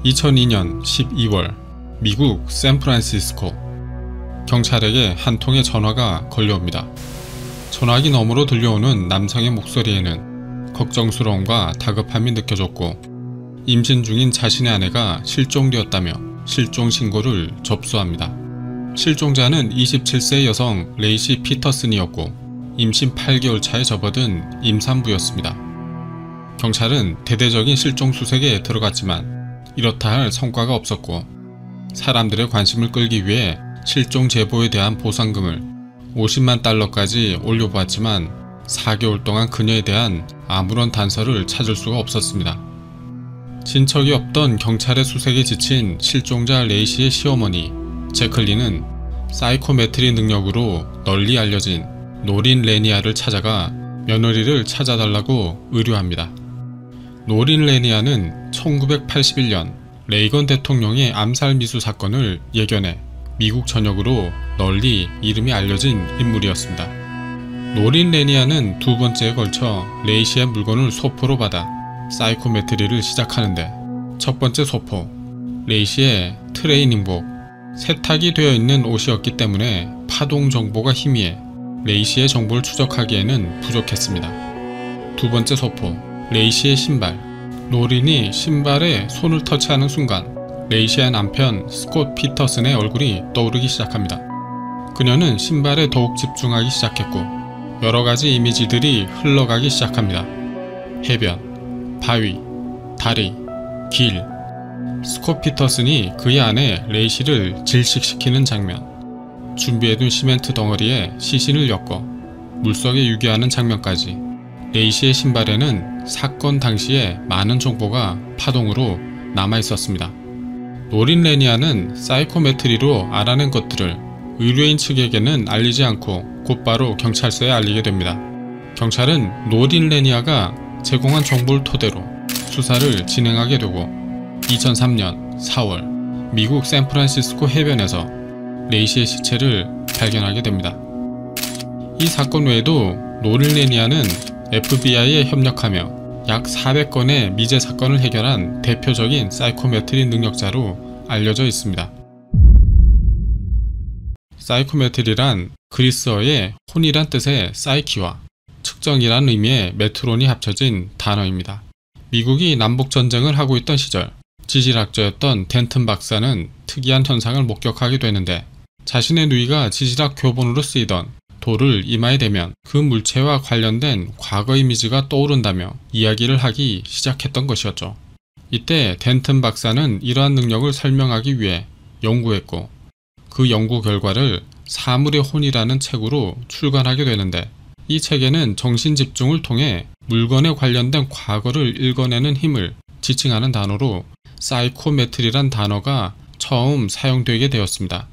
2002년 12월 미국 샌프란시스코 경찰에게 한 통의 전화가 걸려옵니다. 전화기 너머로 들려오는 남성의 목소리에는 걱정스러움과 다급함이 느껴졌고 임신 중인 자신의 아내가 실종되었다며 실종 신고를 접수합니다. 실종자는 27세 여성 레이시 피터슨이었고 임신 8개월 차에 접어든 임산부였습니다. 경찰은 대대적인 실종 수색에 들어갔지만 이렇다 할 성과가 없었고 사람들의 관심을 끌기 위해 실종 제보에 대한 보상금을 50만 달러까지 올려보았지만 4개월 동안 그녀에 대한 아무런 단서를 찾을 수가 없었습니다. 진척이 없던 경찰의 수색에 지친 실종자 레이시의 시어머니 제클린은 사이코메트리 능력으로 널리 알려진 노린 레니아를 찾아가 며느리를 찾아달라고 의뢰합니다. 노린 레니아는 1981년 레이건 대통령의 암살 미수 사건을 예견해 미국 전역으로 널리 이름이 알려진 인물이었습니다. 노린 레니아는 두 번째에 걸쳐 레이시의 물건을 소포로 받아 사이코메트리를 시작하는데 첫 번째 소포, 레이시의 트레이닝복, 세탁이 되어 있는 옷이었기 때문에 파동 정보가 희미해 레이시의 정보를 추적하기에는 부족했습니다. 두 번째 소포, 레이시의 신발. 노린이 신발에 손을 터치하는 순간 레이시의 남편 스콧 피터슨의 얼굴이 떠오르기 시작합니다. 그녀는 신발에 더욱 집중하기 시작했고 여러가지 이미지들이 흘러가기 시작합니다. 해변, 바위, 다리, 길. 스콧 피터슨이 그의 아내 레이시를 질식시키는 장면, 준비해둔 시멘트 덩어리에 시신을 엮어 물속에 유기하는 장면까지. 레이시의 신발에는 사건 당시에 많은 정보가 파동으로 남아있었습니다. 노린 레니아는 사이코메트리로 알아낸 것들을 의뢰인 측에게는 알리지 않고 곧바로 경찰서에 알리게 됩니다. 경찰은 노린 레니아가 제공한 정보를 토대로 수사를 진행하게 되고 2003년 4월 미국 샌프란시스코 해변에서 레이시의 시체를 발견하게 됩니다. 이 사건 외에도 노린 레니아는 FBI에 협력하며 약 400건의 미제 사건을 해결한 대표적인 사이코메트리 능력자로 알려져 있습니다. 사이코메트리란 그리스어의 혼이란 뜻의 사이키와 측정이란 의미의 메트론이 합쳐진 단어입니다. 미국이 남북전쟁을 하고 있던 시절 지질학자였던 덴튼 박사는 특이한 현상을 목격하게 되는데 자신의 누이가 지질학 교본으로 쓰이던 돌을 이마에 대면 그 물체와 관련된 과거 이미지가 떠오른다며 이야기를 하기 시작했던 것이었죠. 이때 덴튼 박사는 이러한 능력을 설명하기 위해 연구했고 그 연구 결과를 사물의 혼이라는 책으로 출간하게 되는데 이 책에는 정신집중을 통해 물건에 관련된 과거를 읽어내는 힘을 지칭하는 단어로 사이코메트리란 단어가 처음 사용되게 되었습니다.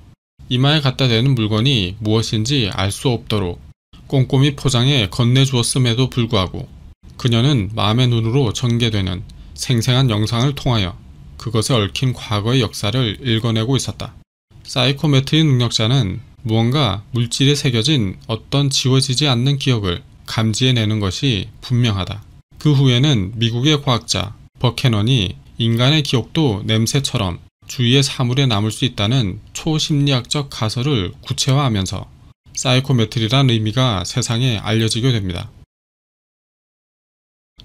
이마에 갖다 대는 물건이 무엇인지 알 수 없도록 꼼꼼히 포장해 건네주었음에도 불구하고 그녀는 마음의 눈으로 전개되는 생생한 영상을 통하여 그것에 얽힌 과거의 역사를 읽어내고 있었다. 사이코메트리 능력자는 무언가 물질에 새겨진 어떤 지워지지 않는 기억을 감지해내는 것이 분명하다. 그 후에는 미국의 과학자 버캐넌이 인간의 기억도 냄새처럼 주위의 사물에 남을 수 있다는 초심리학적 가설을 구체화하면서 사이코메트리란 의미가 세상에 알려지게 됩니다.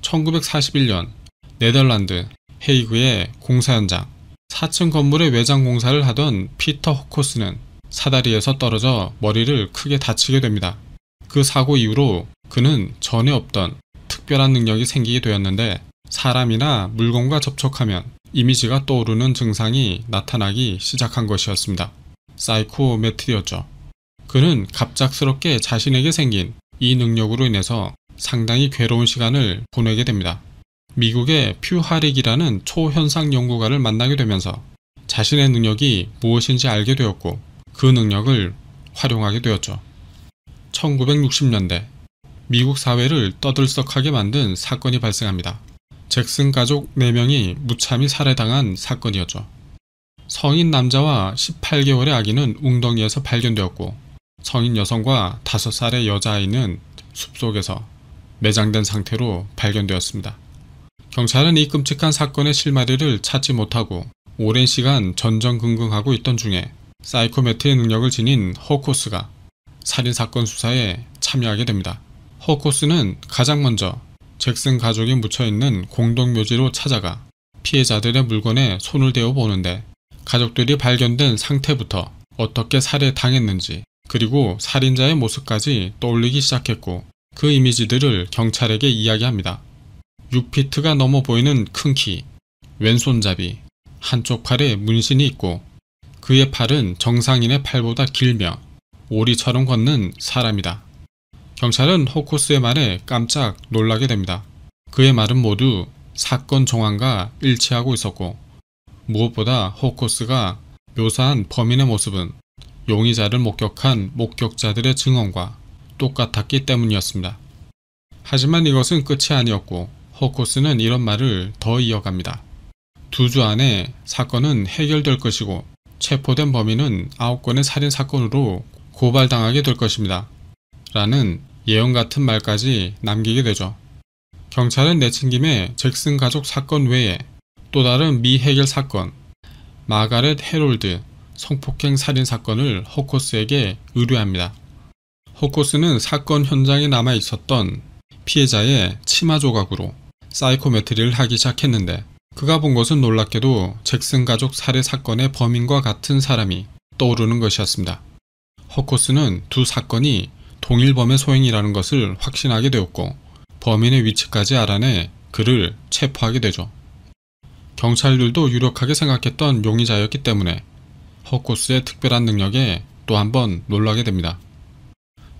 1941년 네덜란드 헤이그의 공사 현장 4층 건물의 외장 공사를 하던 피터 호코스는 사다리에서 떨어져 머리를 크게 다치게 됩니다. 그 사고 이후로 그는 전에 없던 특별한 능력이 생기게 되었는데 사람이나 물건과 접촉하면 이미지가 떠오르는 증상이 나타나기 시작한 것이었습니다. 사이코메트리였죠. 그는 갑작스럽게 자신에게 생긴 이 능력으로 인해서 상당히 괴로운 시간을 보내게 됩니다. 미국의 퓨 하릭이라는 초현상 연구가를 만나게 되면서 자신의 능력이 무엇인지 알게 되었고 그 능력을 활용하게 되었죠. 1960년대 미국 사회를 떠들썩하게 만든 사건이 발생합니다. 잭슨 가족 4명이 무참히 살해당한 사건이었죠. 성인 남자와 18개월의 아기는 웅덩이에서 발견되었고 성인 여성과 5살의 여자아이는 숲속에서 매장된 상태로 발견되었습니다. 경찰은 이 끔찍한 사건의 실마리를 찾지 못하고 오랜 시간 전전긍긍하고 있던 중에 사이코메트의 능력을 지닌 호코스가 살인사건 수사에 참여하게 됩니다. 호코스는 가장 먼저 잭슨 가족이 묻혀있는 공동묘지로 찾아가 피해자들의 물건에 손을 대어 보는데 가족들이 발견된 상태부터 어떻게 살해당했는지 그리고 살인자의 모습까지 떠올리기 시작했고 그 이미지들을 경찰에게 이야기합니다. 6피트가 넘어 보이는 큰 키, 왼손잡이, 한쪽 팔에 문신이 있고 그의 팔은 정상인의 팔보다 길며 오리처럼 걷는 사람이다. 경찰은 호코스의 말에 깜짝 놀라게 됩니다. 그의 말은 모두 사건 정황과 일치하고 있었고 무엇보다 호코스가 묘사한 범인의 모습은 용의자를 목격한 목격자들의 증언과 똑같았기 때문이었습니다. 하지만 이것은 끝이 아니었고 호코스는 이런 말을 더 이어갑니다. 2주 안에 사건은 해결될 것이고 체포된 범인은 9건의 살인사건으로 고발당하게 될 것입니다. 라는 예언 같은 말까지 남기게 되죠. 경찰은 내친 김에 잭슨 가족 사건 외에 또 다른 미해결 사건, 마가렛 해롤드 성폭행 살인사건을 호코스에게 의뢰합니다. 호코스는 사건 현장에 남아 있었던 피해자의 치마 조각으로 사이코메트리를 하기 시작했는데 그가 본 것은 놀랍게도 잭슨 가족 살해 사건의 범인과 같은 사람이 떠오르는 것이었습니다. 호코스는 두 사건이 동일범의 소행이라는 것을 확신하게 되었고 범인의 위치까지 알아내 그를 체포하게 되죠. 경찰들도 유력하게 생각했던 용의자였기 때문에 호코스의 특별한 능력에 또 한 번 놀라게 됩니다.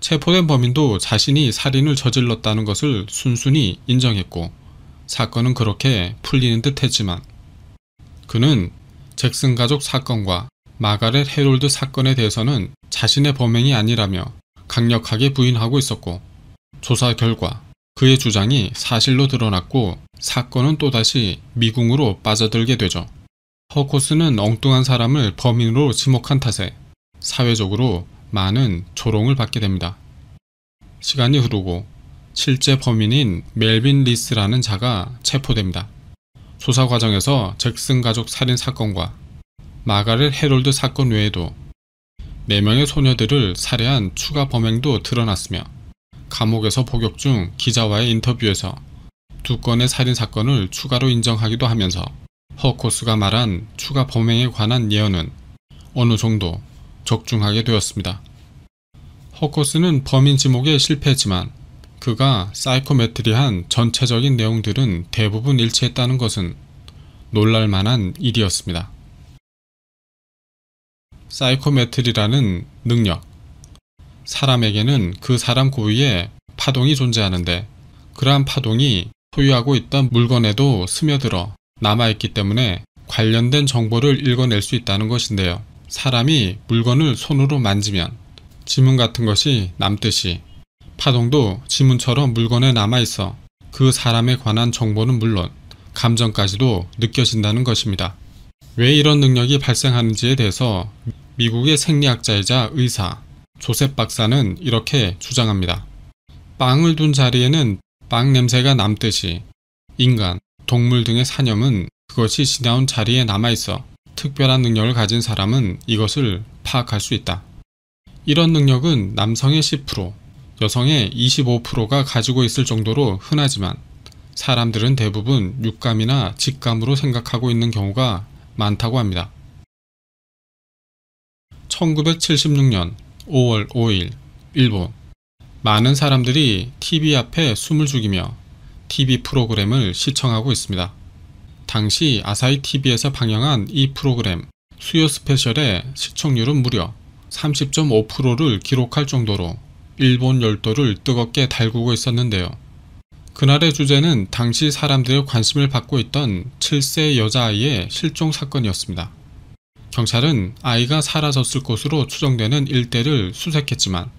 체포된 범인도 자신이 살인을 저질렀다는 것을 순순히 인정했고 사건은 그렇게 풀리는 듯 했지만 그는 잭슨 가족 사건과 마가렛 해롤드 사건에 대해서는 자신의 범행이 아니라며 강력하게 부인하고 있었고 조사 결과 그의 주장이 사실로 드러났고 사건은 또다시 미궁으로 빠져들게 되죠. 호코스는 엉뚱한 사람을 범인으로 지목한 탓에 사회적으로 많은 조롱을 받게 됩니다. 시간이 흐르고 실제 범인인 멜빈 리스라는 자가 체포됩니다. 조사 과정에서 잭슨 가족 살인 사건과 마가렛 해롤드 사건 외에도 4명의 소녀들을 살해한 추가 범행도 드러났으며 감옥에서 복역 중 기자와의 인터뷰에서 2건의 살인 사건을 추가로 인정하기도 하면서 호코스가 말한 추가 범행에 관한 예언은 어느 정도 적중하게 되었습니다. 호코스는 범인 지목에 실패했지만 그가 사이코메트리한 전체적인 내용들은 대부분 일치했다는 것은 놀랄만한 일이었습니다. 사이코메트리라는 능력. 사람에게는 그 사람 고유의 파동이 존재하는데 그러한 파동이 소유하고 있던 물건에도 스며들어 남아있기 때문에 관련된 정보를 읽어낼 수 있다는 것인데요. 사람이 물건을 손으로 만지면 지문 같은 것이 남듯이 파동도 지문처럼 물건에 남아있어 그 사람에 관한 정보는 물론 감정까지도 느껴진다는 것입니다. 왜 이런 능력이 발생하는지에 대해서 미국의 생리학자이자 의사 조셉 박사는 이렇게 주장합니다. 빵을 둔 자리에는 빵 냄새가 남듯이 인간, 동물 등의 사념은 그것이 지나온 자리에 남아있어 특별한 능력을 가진 사람은 이것을 파악할 수 있다. 이런 능력은 남성의 10%, 여성의 25%가 가지고 있을 정도로 흔하지만 사람들은 대부분 육감이나 직감으로 생각하고 있는 경우가 많다고 합니다. 1976년 5월 5일 일본. 많은 사람들이 TV 앞에 숨을 죽이며 TV 프로그램을 시청하고 있습니다. 당시 아사히 TV에서 방영한 이 프로그램 수요 스페셜의 시청률은 무려 30.5%를 기록할 정도로 일본 열도를 뜨겁게 달구고 있었는데요. 그날의 주제는 당시 사람들의 관심을 받고 있던 7세 여자아이의 실종 사건이었습니다. 경찰은 아이가 사라졌을 것으로 추정되는 일대를 수색했지만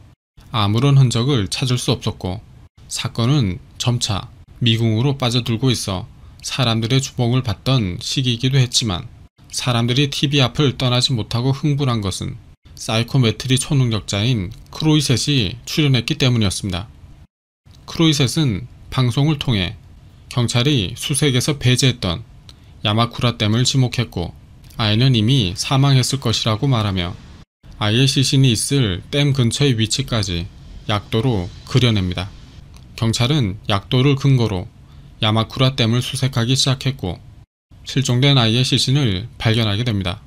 아무런 흔적을 찾을 수 없었고 사건은 점차 미궁으로 빠져들고 있어 사람들의 주목을 받던 시기이기도 했지만 사람들이 TV 앞을 떠나지 못하고 흥분한 것은 사이코메트리 초능력자인 크로이셋이 출연했기 때문이었습니다. 크로이셋은 방송을 통해 경찰이 수색에서 배제했던 야마쿠라 댐을 지목했고 아이는 이미 사망했을 것이라고 말하며 아이의 시신이 있을 댐 근처의 위치까지 약도로 그려냅니다. 경찰은 약도를 근거로 야마쿠라 댐을 수색하기 시작했고 실종된 아이의 시신을 발견하게 됩니다.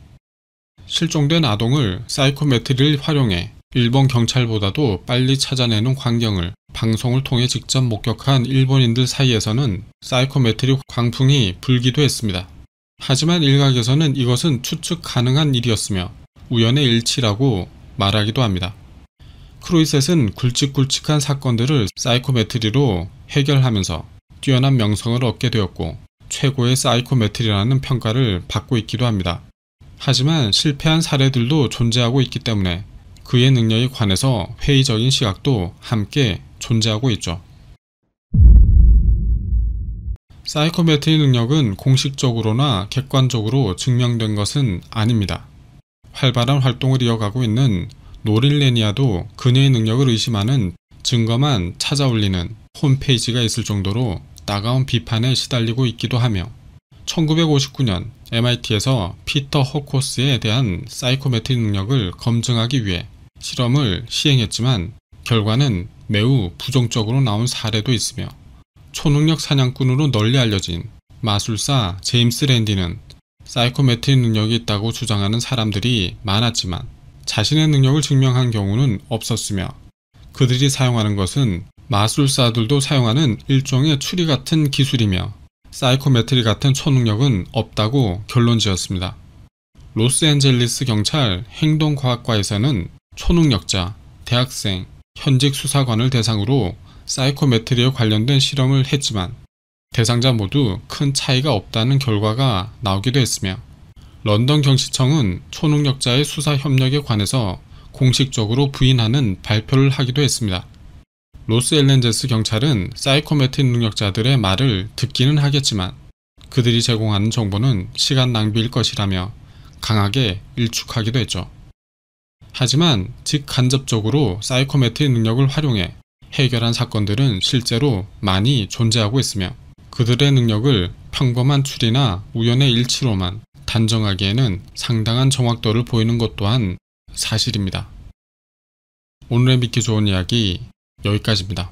실종된 아동을 사이코메트리를 활용해 일본 경찰보다도 빨리 찾아내는 광경을 방송을 통해 직접 목격한 일본인들 사이에서는 사이코메트리 광풍이 불기도 했습니다. 하지만 일각에서는 이것은 추측 가능한 일이었으며 우연의 일치라고 말하기도 합니다. 크루이셋은 굵직굵직한 사건들을 사이코메트리로 해결하면서 뛰어난 명성을 얻게 되었고 최고의 사이코메트리라는 평가를 받고 있기도 합니다. 하지만 실패한 사례들도 존재하고 있기 때문에 그의 능력에 관해서 회의적인 시각도 함께 존재하고 있죠. 사이코메트리 능력은 공식적으로나 객관적으로 증명된 것은 아닙니다. 활발한 활동을 이어가고 있는 노릴레니아도 그녀의 능력을 의심하는 증거만 찾아올리는 홈페이지가 있을 정도로 따가운 비판에 시달리고 있기도 하며 1959년 MIT에서 피터 호코스에 대한 사이코메트리 능력을 검증하기 위해 실험을 시행했지만 결과는 매우 부정적으로 나온 사례도 있으며 초능력 사냥꾼으로 널리 알려진 마술사 제임스 랜디는 사이코메트리 능력이 있다고 주장하는 사람들이 많았지만 자신의 능력을 증명한 경우는 없었으며 그들이 사용하는 것은 마술사들도 사용하는 일종의 추리 같은 기술이며 사이코메트리 같은 초능력은 없다고 결론지었습니다. 로스앤젤리스 경찰 행동과학과에서는 초능력자, 대학생, 현직 수사관을 대상으로 사이코메트리에 관련된 실험을 했지만 대상자 모두 큰 차이가 없다는 결과가 나오기도 했으며 런던 경시청은 초능력자의 수사 협력에 관해서 공식적으로 부인하는 발표를 하기도 했습니다. 로스앤젤레스 경찰은 사이코메트리 능력자들의 말을 듣기는 하겠지만 그들이 제공하는 정보는 시간 낭비일 것이라며 강하게 일축하기도 했죠. 하지만 직간접적으로 사이코메트리 능력을 활용해 해결한 사건들은 실제로 많이 존재하고 있으며 그들의 능력을 평범한 추리나 우연의 일치로만 단정하기에는 상당한 정확도를 보이는 것 또한 사실입니다. 오늘의 믿기 좋은 이야기 여기까지입니다.